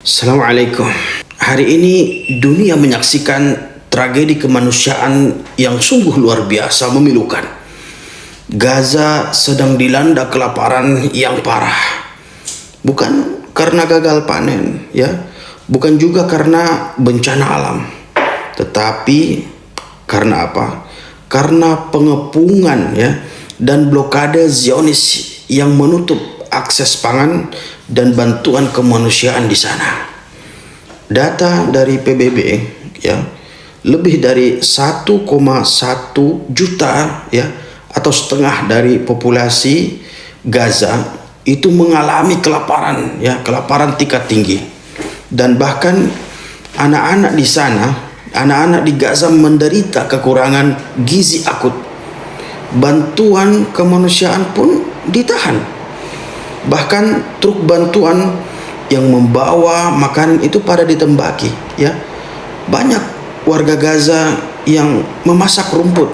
Assalamualaikum. Hari ini dunia menyaksikan tragedi kemanusiaan yang sungguh luar biasa memilukan. Gaza sedang dilanda kelaparan yang parah. Bukan karena gagal panen, ya. Bukan juga karena bencana alam. Tetapi karena apa? Karena pengepungan, ya, dan blokade Zionis yang menutup akses pangan dan bantuan kemanusiaan di sana. Data dari PBB, ya, lebih dari 1,1 juta, ya, atau setengah dari populasi Gaza itu mengalami kelaparan, ya, kelaparan tingkat tinggi. Dan bahkan anak-anak di sana, anak-anak di Gaza menderita kekurangan gizi akut. Bantuan kemanusiaan pun ditahan. Bahkan truk bantuan yang membawa makanan itu pada ditembaki, ya. Banyak warga Gaza yang memasak rumput,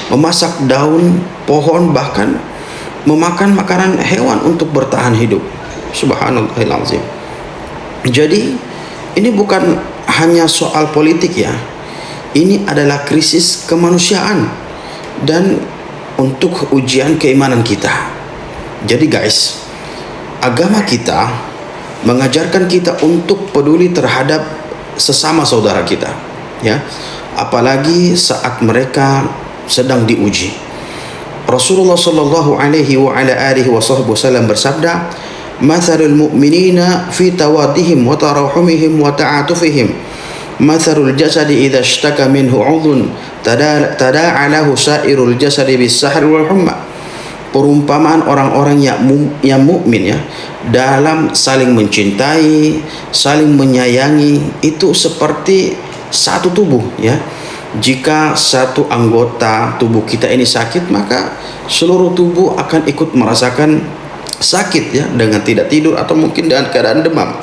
memasak daun pohon, bahkan memakan makanan hewan untuk bertahan hidup. Subhanallahilazim. Jadi ini bukan hanya soal politik, ya. Ini adalah krisis kemanusiaan dan untuk ujian keimanan kita. Jadi guys, agama kita mengajarkan kita untuk peduli terhadap sesama saudara kita, ya, apalagi saat mereka sedang diuji. Rasulullah sallallahu alaihi wa ala alihi wasallam bersabda, "Mathalul mu'minina fi tawadihim wa tarahumihim wa ta'atufihim, mathalul jasadi idza ishtaka minhu 'udhun tada'a lahu sa'irul jasadi bis-sahri wal humma." Perumpamaan orang-orang yang mukmin, ya, dalam saling mencintai, saling menyayangi itu seperti satu tubuh, ya. Jika satu anggota tubuh kita ini sakit, maka seluruh tubuh akan ikut merasakan sakit, ya, dengan tidak tidur atau mungkin dengan keadaan demam.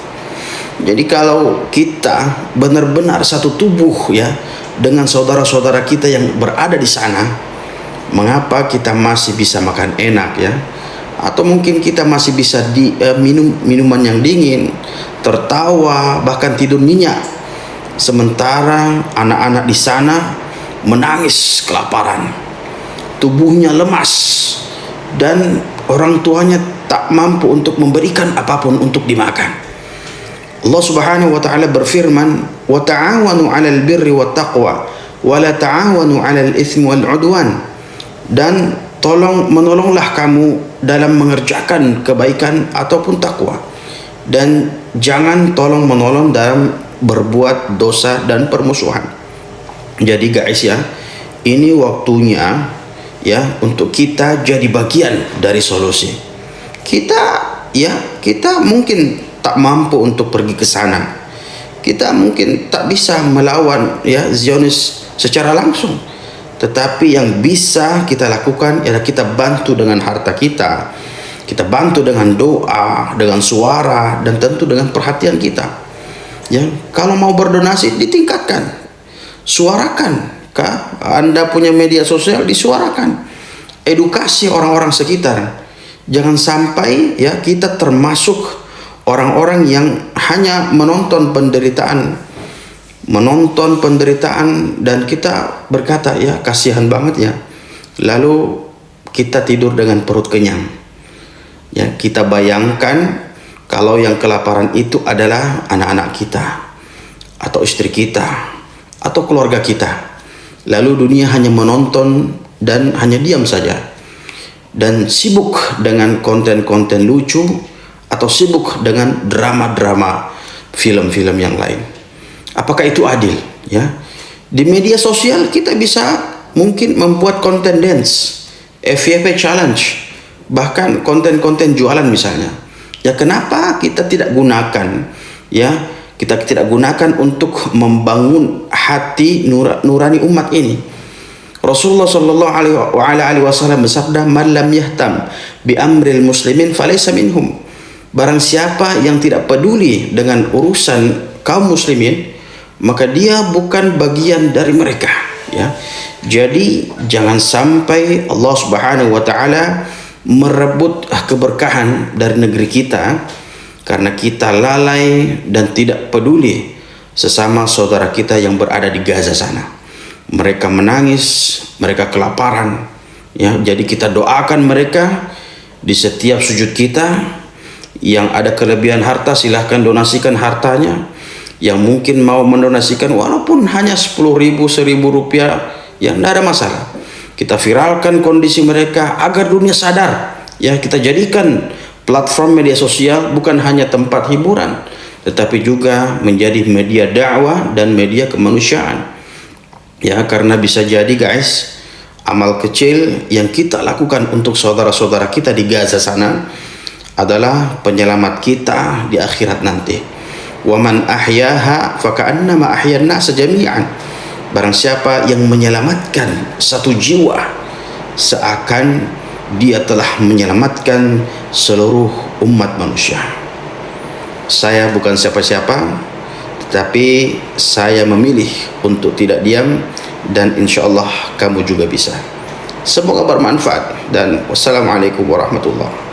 Jadi kalau kita benar-benar satu tubuh, ya, dengan saudara-saudara kita yang berada di sana, mengapa kita masih bisa makan enak, ya, atau mungkin kita masih bisa minum minuman yang dingin, tertawa, bahkan tidur nyenyak, sementara anak-anak di sana menangis kelaparan, tubuhnya lemas, dan orang tuanya tak mampu untuk memberikan apapun untuk dimakan. Allah Subhanahu wa taala berfirman, "Wa ta'awanu 'alal birri wat taqwa wa la ta'awanu 'alal itsmi wal 'udwan." Dan menolonglah kamu dalam mengerjakan kebaikan ataupun takwa, dan jangan tolong menolong dalam berbuat dosa dan permusuhan. Jadi guys, ya, ini waktunya, ya, untuk kita jadi bagian dari solusi. Kita mungkin tak mampu untuk pergi ke sana. Kita mungkin tak bisa melawan, ya, Zionis secara langsung. Tetapi yang bisa kita lakukan ialah kita bantu dengan harta kita, kita bantu dengan doa, dengan suara, dan tentu dengan perhatian kita. Ya, kalau mau berdonasi ditingkatkan, suarakan. Anda punya media sosial, disuarakan, edukasi orang-orang sekitar. Jangan sampai, ya, kita termasuk orang-orang yang hanya menonton penderitaan dan kita berkata, ya, kasihan banget, ya, lalu kita tidur dengan perut kenyang. Ya, kita bayangkan kalau yang kelaparan itu adalah anak-anak kita atau istri kita atau keluarga kita, lalu dunia hanya menonton dan hanya diam saja dan sibuk dengan konten-konten lucu atau sibuk dengan drama-drama film-film yang lain. Apakah itu adil? Ya, di media sosial kita bisa mungkin membuat konten dance, FYP challenge, bahkan konten-konten jualan misalnya. Ya, kenapa kita tidak gunakan, ya, kita tidak gunakan untuk membangun hati nurani umat ini. Rasulullah sallallahu alaihi wasallam bersabda, "Man lam yahtam bi amril muslimin falaysa minhum." Barang siapa yang tidak peduli dengan urusan kaum muslimin, maka dia bukan bagian dari mereka, ya. Jadi jangan sampai Allah Subhanahu wa taala merebut keberkahan dari negeri kita karena kita lalai dan tidak peduli sesama saudara kita yang berada di Gaza sana. Mereka menangis, mereka kelaparan, ya. Jadi kita doakan mereka di setiap sujud kita. Yang ada kelebihan harta silahkan donasikan hartanya. Yang mungkin mau mendonasikan walaupun hanya 10.000, 1.000 rupiah, ya tidak ada masalah. Kita viralkan kondisi mereka agar dunia sadar. Ya, kita jadikan platform media sosial bukan hanya tempat hiburan, tetapi juga menjadi media dakwah dan media kemanusiaan. Ya, karena bisa jadi guys, amal kecil yang kita lakukan untuk saudara-saudara kita di Gaza sana adalah penyelamat kita di akhirat nanti. Wa man ahyaha faka'annama ahyan nasa jami'an. Barang siapa yang menyelamatkan satu jiwa, seakan dia telah menyelamatkan seluruh umat manusia. Saya bukan siapa-siapa, tetapi saya memilih untuk tidak diam, dan insya Allah kamu juga bisa. Semoga bermanfaat, dan wassalamualaikum warahmatullahi wabarakatuh.